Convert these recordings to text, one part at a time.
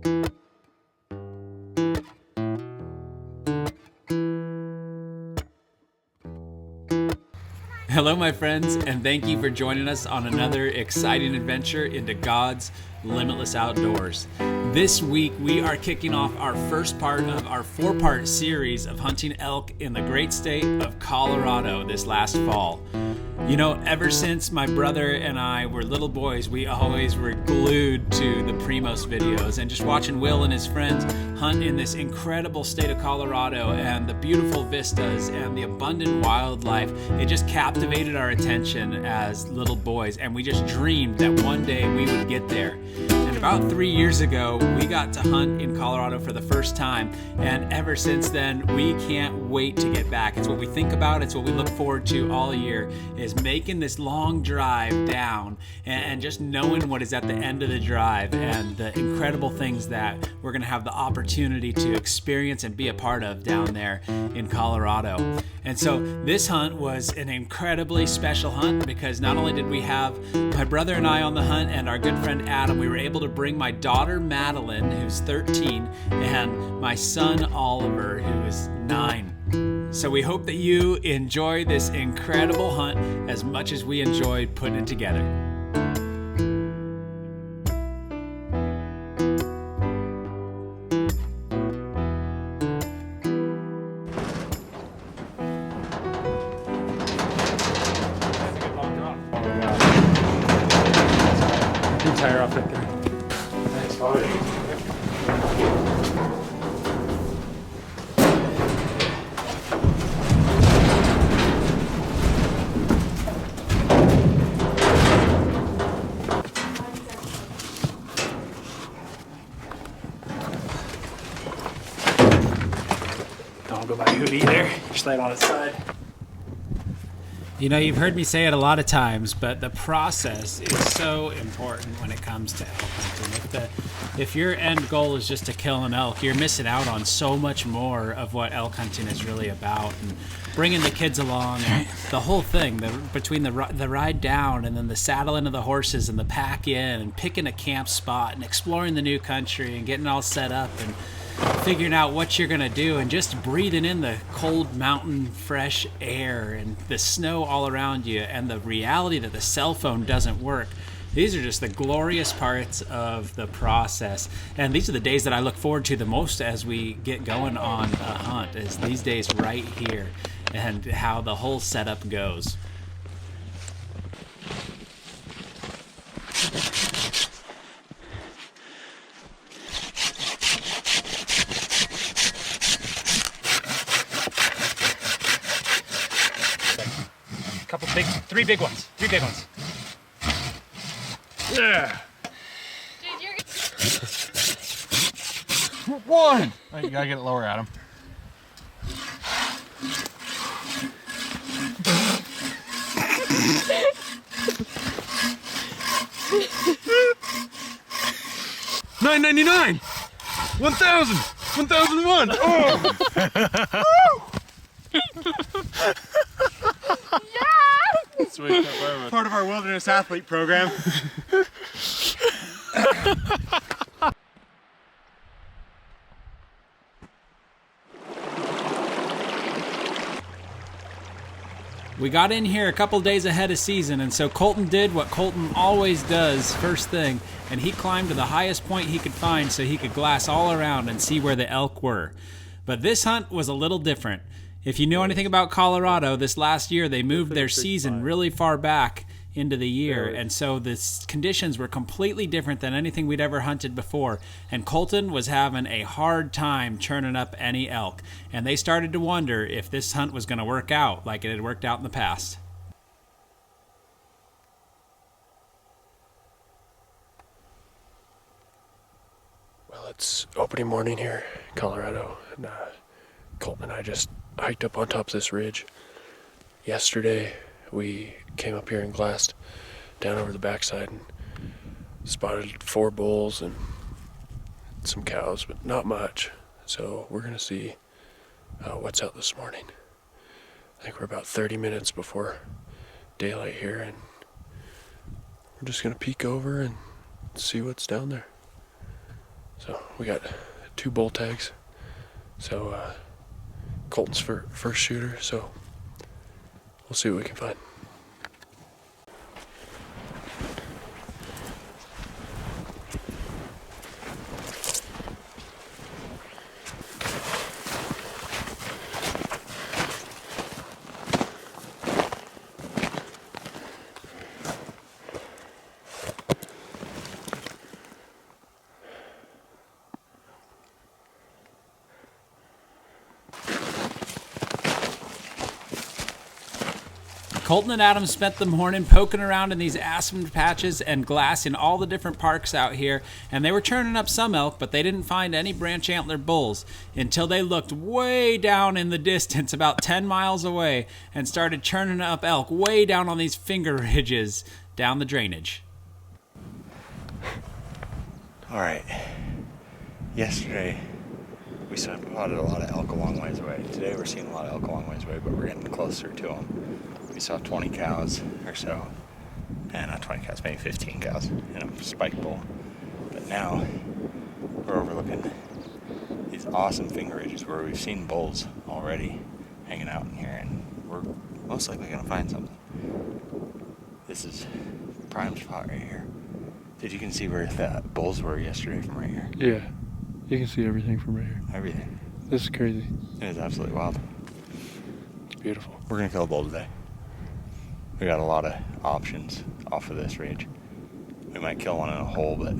Hello my friends, and thank you for joining us on another exciting adventure into God's limitless outdoors. This week we are kicking off our first part of our 4-part series of hunting elk in the great state of Colorado this last fall. You know, ever since my brother and I were little boys, we always were glued to the Primos videos and just watching Will and his friends hunt in this incredible state of Colorado and the beautiful vistas and the abundant wildlife. It just captivated our attention as little boys, and we just dreamed that one day we would get there. And about 3 years ago, we got to hunt in Colorado for the first time, and ever since then, we can't wait to get back. It's what we think about, it's what we look forward to all year, is making this long drive down and just knowing what is at the end of the drive and the incredible things that we're going to have the opportunity to experience and be a part of down there in Colorado. And so this hunt was an incredibly special hunt because not only did we have my brother and I on the hunt and our good friend Adam, we were able to bring my daughter Madeline, who's 13, and my son Oliver, who is 9. So we hope that you enjoy this incredible hunt as much as we enjoyed putting it together. Tire off right there. Thanks, buddy. Don't go by Hootie there. Just lay it on its side. You know, you've heard me say it a lot of times, but the process is so important when it comes to elk hunting. If your end goal is just to kill an elk, you're missing out on so much more of what elk hunting is really about. And bringing the kids along and the whole thing, between the ride down and then the saddling of the horses and the pack in and picking a camp spot and exploring the new country and getting all set up and figuring out what you're gonna do and just breathing in the cold mountain fresh air and the snow all around you and the reality that the cell phone doesn't work. These are just the glorious parts of the process, and these are the days that I look forward to the most as we get going on a hunt, is these days right here and how the whole setup goes. Three big ones. Yeah. Dude, you're One. Oh, you gotta get it lower, Adam. $9.99. 1,000. 1,001. Oh. Yes! Part of our wilderness athlete program. We got in here a couple days ahead of season, and so Colton did what Colton always does first thing, and he climbed to the highest point he could find so he could glass all around and see where the elk were. But this hunt was a little different. If you know anything about Colorado, this last year they moved their season really far back into the year, and so the conditions were completely different than anything we'd ever hunted before, and Colton was having a hard time churning up any elk, and they started to wonder if this hunt was going to work out like it had worked out in the past. Well, it's opening morning here in Colorado, and Colton and I just hiked up on top of this ridge. Yesterday, we came up here and glassed down over the backside and spotted 4 bulls and some cows, but not much. So we're gonna see what's out this morning. I think we're about 30 minutes before daylight here, and we're just gonna peek over and see what's down there. So we got 2 bull tags. So Colton's first shooter, so we'll see what we can find. Colton and Adam spent the morning poking around in these aspen patches and glass in all the different parks out here, and they were churning up some elk, but they didn't find any branch antler bulls until they looked way down in the distance, about 10 miles away, and started churning up elk way down on these finger ridges down the drainage. All right. Yesterday, we spotted a lot of elk a long ways away. Today, we're seeing a lot of elk a long ways away, but we're getting closer to them. We saw 20 cows or so. Not 20 cows, maybe 15 cows in a spike bull. But now, we're overlooking these awesome finger ridges where we've seen bulls already hanging out in here, and we're most likely going to find something. This is prime spot right here. Did you can see where the bulls were yesterday from right here? Yeah, you can see everything from right here. Everything. This is crazy. It is absolutely wild. It's beautiful. We're going to kill a bull today. We got a lot of options off of this ridge. We might kill one in a hole, but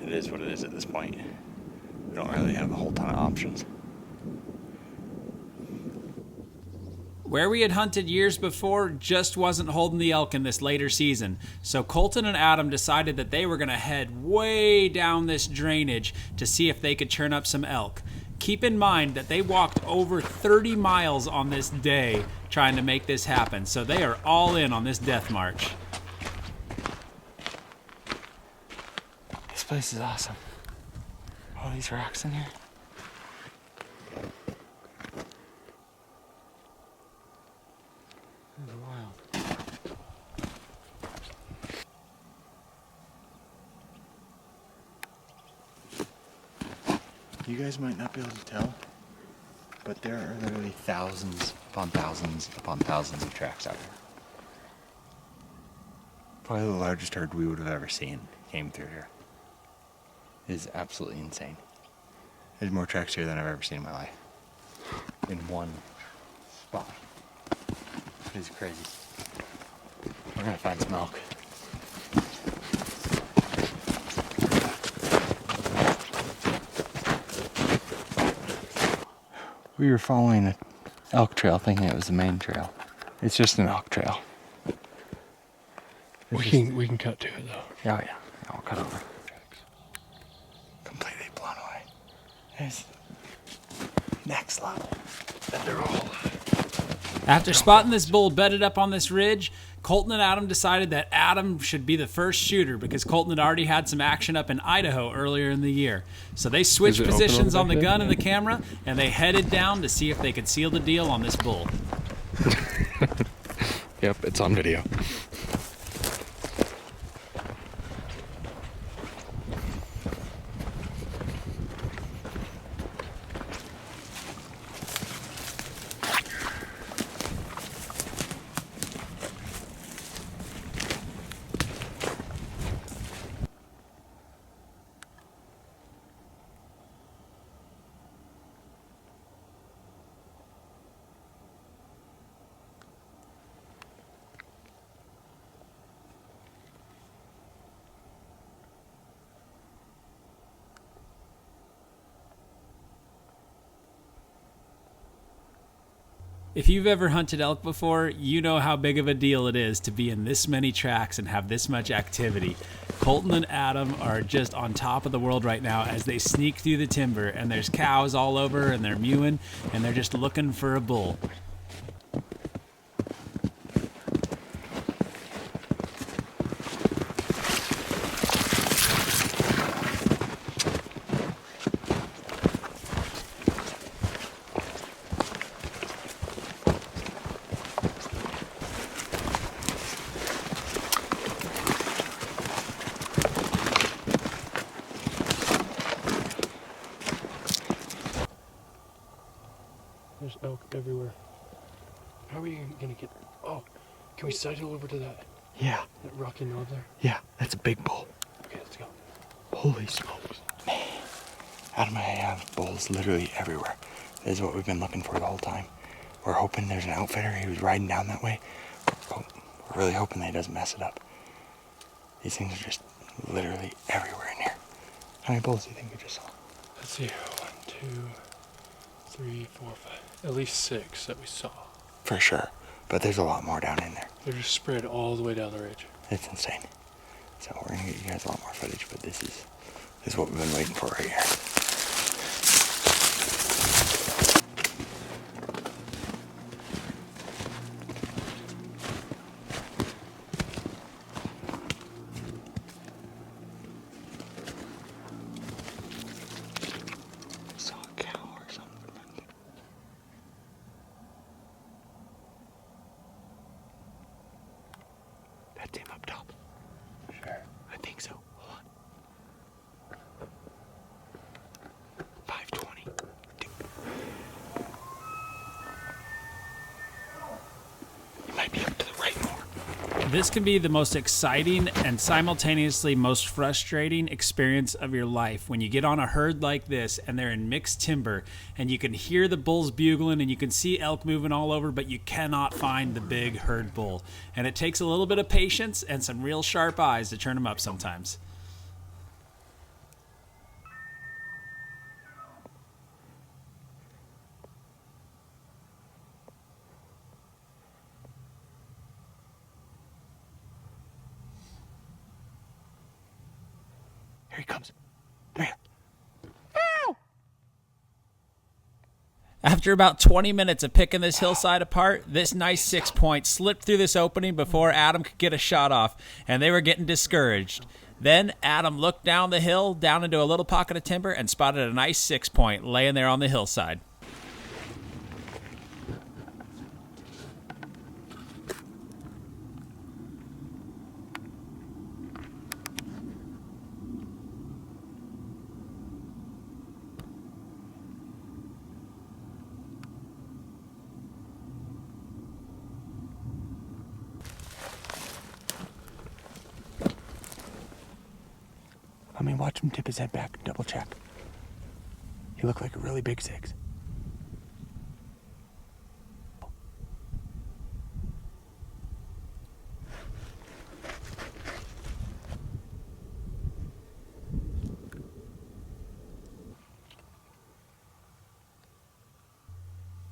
it is what it is at this point. We don't really have a whole ton of options. Where we had hunted years before just wasn't holding the elk in this later season, so Colton and Adam decided that they were going to head way down this drainage to see if they could churn up some elk. Keep in mind that they walked over 30 miles on this day trying to make this happen, so they are all in on this death march. This place is awesome. All these rocks in here. This is wild. You guys might not be able to tell, but there are literally thousands upon thousands upon thousands of tracks out here. Probably the largest herd we would have ever seen came through here. It is absolutely insane. There's more tracks here than I've ever seen in my life. In one spot. It is crazy. We're gonna find some elk. We were following an elk trail thinking it was the main trail. It's just an elk trail. We can cut to it though. Oh yeah, I'll cut over. Completely blown away. It's next level. And they're all After spotting this bull bedded up on this ridge, Colton and Adam decided that Adam should be the first shooter because Colton had already had some action up in Idaho earlier in the year. So they switched positions on the gun and the camera, and they headed down to see if they could seal the deal on this bull. Yep, it's on video. If you've ever hunted elk before, you know how big of a deal it is to be in this many tracks and have this much activity. Colton and Adam are just on top of the world right now as they sneak through the timber, and there's cows all over and they're mewing and they're just looking for a bull. There's elk everywhere. How are we gonna get... Oh, can we sidle over to that Yeah, rocky knob there? yeah, that's a big bull. Okay, let's go. Holy smokes. Adam and I have bulls literally everywhere. This is what we've been looking for the whole time. We're hoping there's an outfitter who's riding down that way. We're really hoping that he doesn't mess it up. These things are just literally everywhere in here. How many bulls do you think we just saw? Let's see. 1, 2, 3, 4, 5. At least 6 that we saw. For sure, but there's a lot more down in there. They're just spread all the way down the ridge. It's insane. So we're gonna get you guys a lot more footage, but this is what we've been waiting for right here. Saw a cow or something. That's him up top. Sure. I think so. Hold on. 520. He might be up to the right more. This can be the most exciting and simultaneously most frustrating experience of your life when you get on a herd like this and they're in mixed timber and you can hear the bulls bugling and you can see elk moving all over, but you cannot find the big herd bull. And it takes a little bit of patience and some real sharp eyes to turn them up sometimes. Here he comes. Come here. After about 20 minutes of picking this hillside apart, this nice 6-point slipped through this opening before Adam could get a shot off, and they were getting discouraged. Then Adam looked down the hill, down into a little pocket of timber, and spotted a nice 6-point laying there on the hillside. I mean, watch him tip his head back and double check. He looked like a really big 6.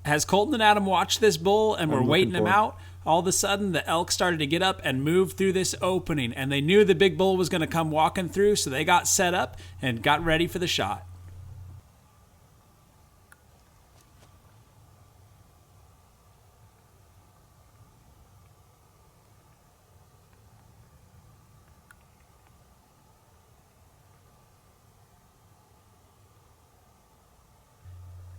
As Colton and Adam watched this bull and were waiting him out, all of a sudden the elk started to get up and move through this opening, and they knew the big bull was going to come walking through, so they got set up and got ready for the shot.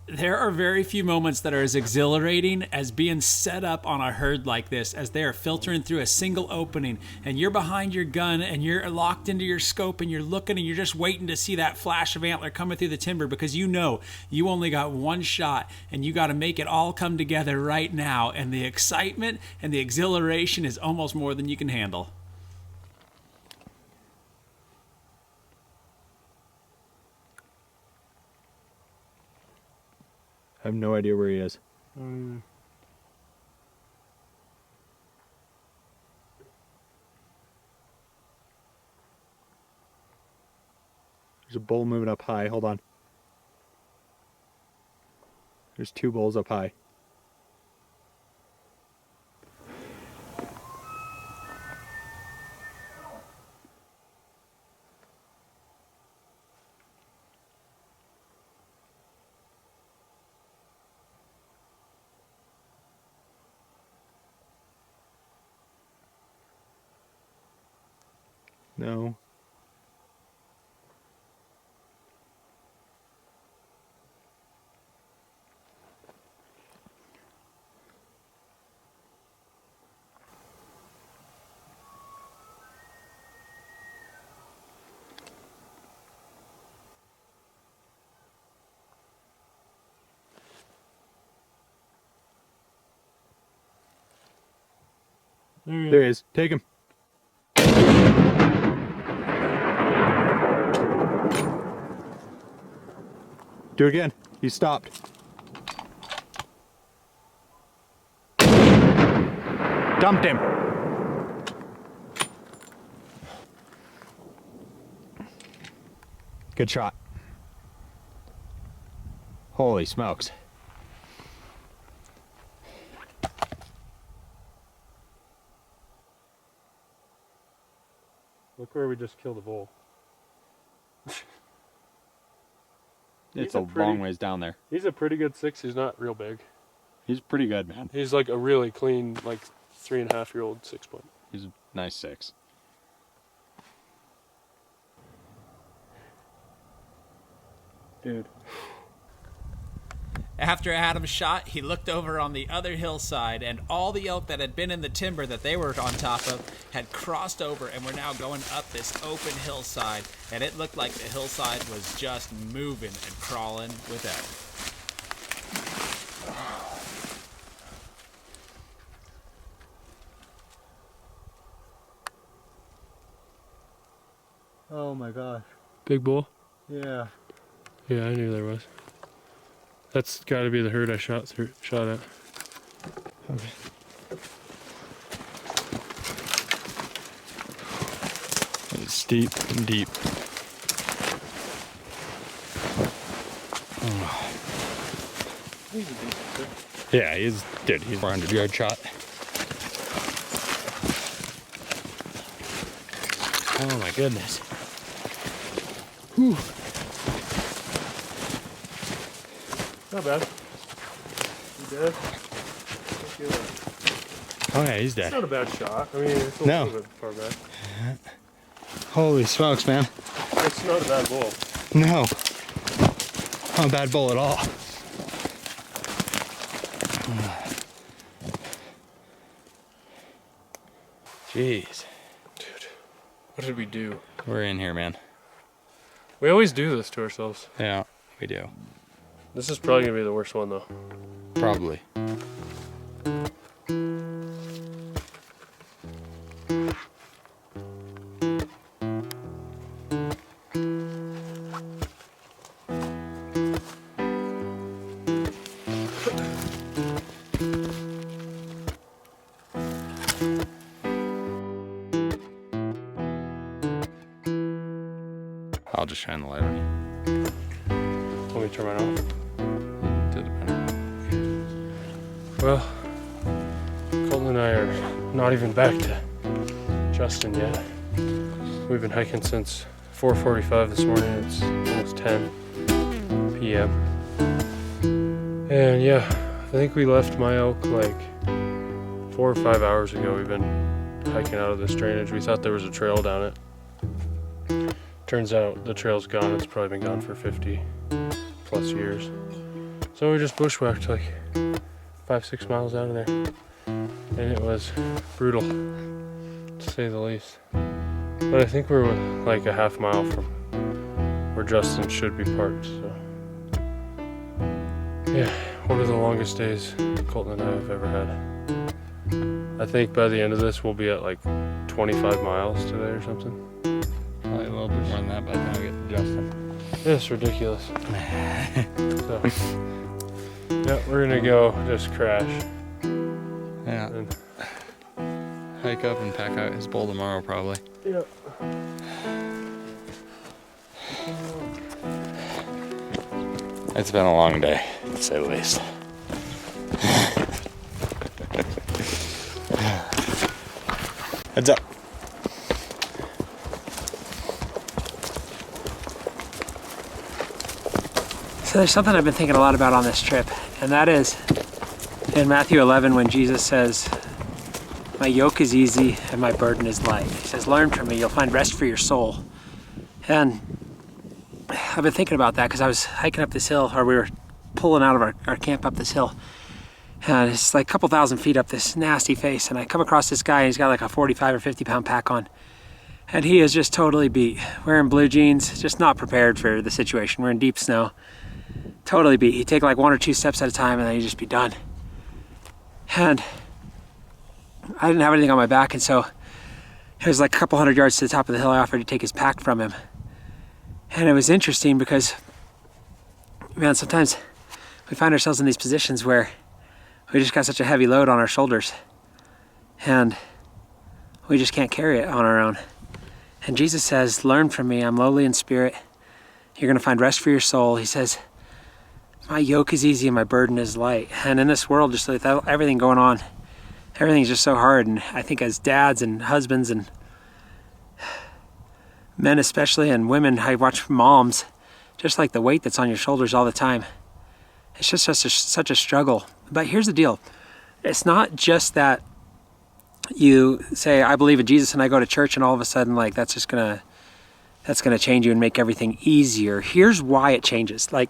There are very few moments that are as exhilarating as being set up on a herd like this, as they are filtering through a single opening and you're behind your gun and you're locked into your scope and you're looking and you're just waiting to see that flash of antler coming through the timber, because you know you only got one shot and you got to make it all come together right now, and the excitement and the exhilaration is almost more than you can handle. I have no idea where he is. Mm. There's a bull moving up high. Hold on. There's 2 bulls up high. No. There he is. Take him. Do it again. He stopped. Dumped him. Good shot. Holy smokes. Look where we just killed a bull. It's a long ways down there. He's a pretty good 6. He's not real big. He's pretty good, man. He's like a really clean, like 3.5-year-old 6-point. He's a nice 6. Dude. After Adam shot, he looked over on the other hillside, and all the elk that had been in the timber that they were on top of had crossed over and were now going up this open hillside, and it looked like the hillside was just moving and crawling with elk. Oh my gosh. Big bull? Yeah. Yeah, I knew there was. That's got to be the herd I shot at. Okay. It's steep and deep. Oh. He's a decent 6. Yeah, he's 400-yard shot. Oh my goodness. Whew. Not bad. You dead? Oh yeah, he's It's dead. not a bad shot. I mean, it's a No. little bit far back. Holy smokes, man. It's not a bad bull. No. Not a bad bull at all. Jeez. Dude, what did we do? We're in here, man. We always do this to ourselves. Yeah, we do. This is probably going to be the worst one, though. Probably. I'll just shine the light on you. Let me turn mine off. To the pen. Well, Colton and I are not even back to Justin yet. We've been hiking since 4:45 this morning. It's almost 10 p.m. And yeah, I think we left my elk like 4 or 5 hours ago. We've been hiking out of this drainage. We thought there was a trail down it. Turns out the trail's gone. It's probably been gone for 50 plus years. So we just bushwhacked like 5-6 miles out of there. And it was brutal, to say the least. But I think we're like a half mile from where Justin should be parked, so. Yeah, one of the longest days Colton and I have ever had. I think by the end of this we'll be at like 25 miles today or something. Probably a little bit more than that by the time we get to Justin. It's ridiculous. So, yeah, we're gonna go just crash. Yeah. And, Hike up and pack out his bowl tomorrow, probably. yeah. It's been a long day, to say the least. Heads up. So there's something I've been thinking a lot about on this trip, and that is in Matthew 11 when Jesus says, "My yoke is easy and my burden is light." He says, "Learn from me, you'll find rest for your soul." And I've been thinking about that because I was hiking up this hill, or we were pulling out of our camp up this hill. And it's like a couple thousand feet up this nasty face, and I come across this guy, and he's got like a 45 or 50 pound pack on. And he is just totally beat. Wearing blue jeans, just not prepared for the situation. We're in deep snow. Totally beat. He'd take like 1 or 2 steps at a time and then he'd just be done. And I didn't have anything on my back, and so it was like a couple hundred yards to the top of the hill. I offered to take his pack from him. And it was interesting because, man, sometimes we find ourselves in these positions where we just got such a heavy load on our shoulders and we just can't carry it on our own. And Jesus says, learn from me, I'm lowly in spirit. You're gonna find rest for your soul. He says, my yoke is easy and my burden is light. And in this world, just with everything going on, everything's just so hard. And I think as dads and husbands and men especially, and women, I watch moms, just like the weight that's on your shoulders all the time. It's just such a struggle. But here's the deal. It's not just that you say, I believe in Jesus and I go to church and all of a sudden like that's gonna change you and make everything easier. Here's why it changes. Like,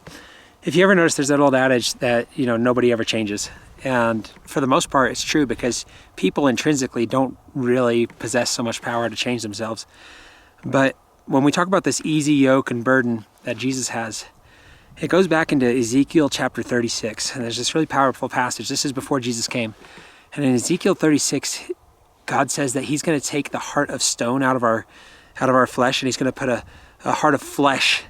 if you ever notice, there's that old adage that, you know, nobody ever changes. And for the most part, it's true because people intrinsically don't really possess so much power to change themselves. But when we talk about this easy yoke and burden that Jesus has, it goes back into Ezekiel chapter 36. And there's this really powerful passage. This is before Jesus came. And in Ezekiel 36, God says that he's going to take the heart of stone out of our flesh, and he's going to put a heart of flesh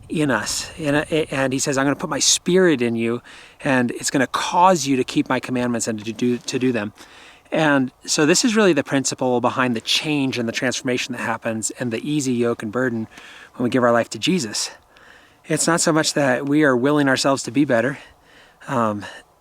in us. And he says, I'm going to put my spirit in you, and it's going to cause you to keep my commandments and to do them. And so this is really the principle behind the change and the transformation that happens and the easy yoke and burden when we give our life to Jesus. It's not so much that we are willing ourselves to be better.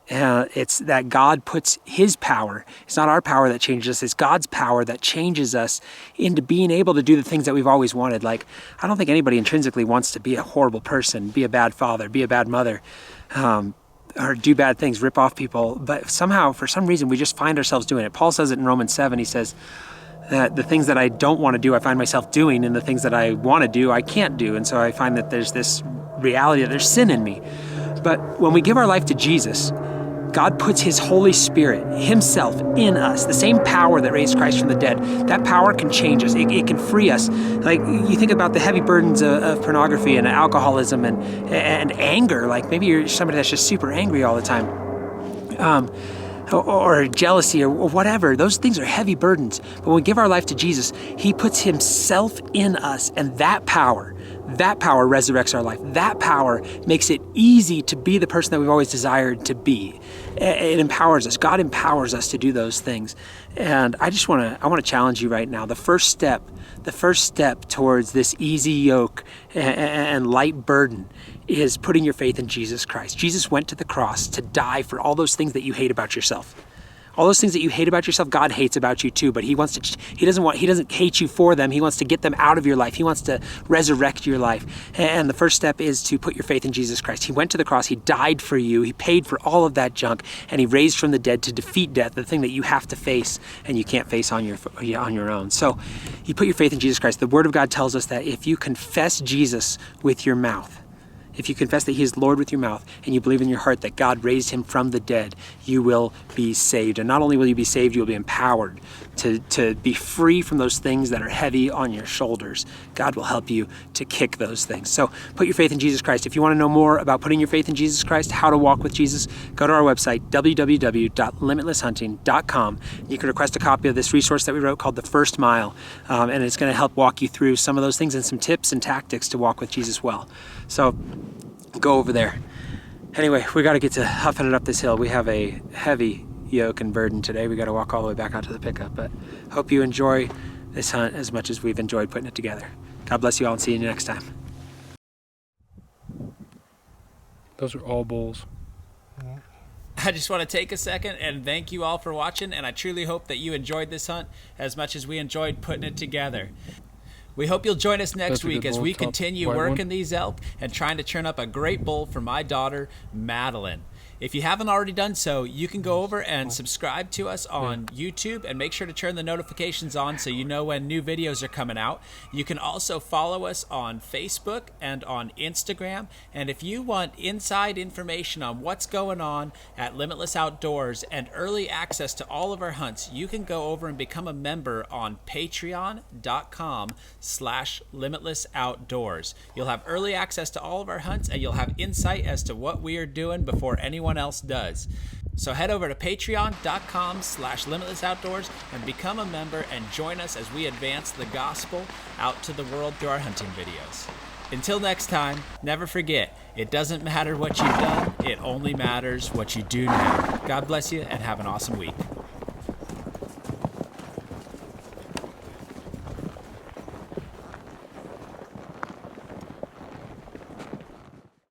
It's that God puts his power. It's not our power that changes us. It's God's power that changes us into being able to do the things that we've always wanted. Like, I don't think anybody intrinsically wants to be a horrible person, be a bad father, be a bad mother, or do bad things, rip off people. But somehow, for some reason, we just find ourselves doing it. Paul says it in Romans 7. He says that the things that I don't want to do, I find myself doing, and the things that I want to do, I can't do. And so I find that there's this reality that there's sin in me. But when we give our life to Jesus, God puts his Holy Spirit, himself, in us. The same power that raised Christ from the dead. That power can change us. It can free us. Like, you think about the heavy burdens of pornography and alcoholism and anger. Like, maybe you're somebody that's just super angry all the time. Or jealousy or whatever. Those things are heavy burdens. But when we give our life to Jesus, he puts himself in us, and that power resurrects our life. That power makes it easy to be the person that we've always desired to be. It empowers us. God empowers us to do those things. And I want to challenge you right now. The first step towards this easy yoke and light burden is putting your faith in Jesus Christ. Jesus went to the cross to die for all those things that you hate about yourself. All those things that you hate about yourself, God hates about you too, but he doesn't hate you for them. He wants to get them out of your life. He wants to resurrect your life. And the first step is to put your faith in Jesus Christ. He went to the cross, he died for you, he paid for all of that junk, and he raised from the dead to defeat death, the thing that you have to face and you can't face on your own. So you put your faith in Jesus Christ. The Word of God tells us that if you confess Jesus with your mouth, if you confess that he is Lord with your mouth and you believe in your heart that God raised him from the dead, you will be saved. And not only will you be saved, you will be empowered to be free from those things that are heavy on your shoulders. God will help you to kick those things. So put your faith in Jesus Christ. If you want to know more about putting your faith in Jesus Christ, how to walk with Jesus, go to our website, www.limitlesshunting.com. You can request a copy of this resource that we wrote called The First Mile, and it's going to help walk you through some of those things and some tips and tactics to walk with Jesus well. So go over there. Anyway, we got to get to huffing it up this hill. We have a heavy yoke and burden today. We got to walk all the way back out to the pickup, but hope you enjoy this hunt as much as we've enjoyed putting it together. God bless you all and see you next time. Those are all bulls. I just want to take a second and thank you all for watching, and I truly hope that you enjoyed this hunt as much as we enjoyed putting it together. We hope you'll join us next week as we continue working these elk and trying to turn up a great bull for my daughter, Madeline. If you haven't already done so, you can go over and subscribe to us on YouTube and make sure to turn the notifications on so you know when new videos are coming out. You can also follow us on Facebook and on Instagram. And if you want inside information on what's going on at Limitless Outdoors and early access to all of our hunts, you can go over and become a member on patreon.com/limitlessoutdoors. You'll have early access to all of our hunts, and you'll have insight as to what we are doing before anyone else does. So head over to patreon.com/limitlessoutdoors and become a member and join us as we advance the gospel out to the world through our hunting videos. Until next time, never forget, it doesn't matter what you've done, it only matters what you do now. God bless you and have an awesome week.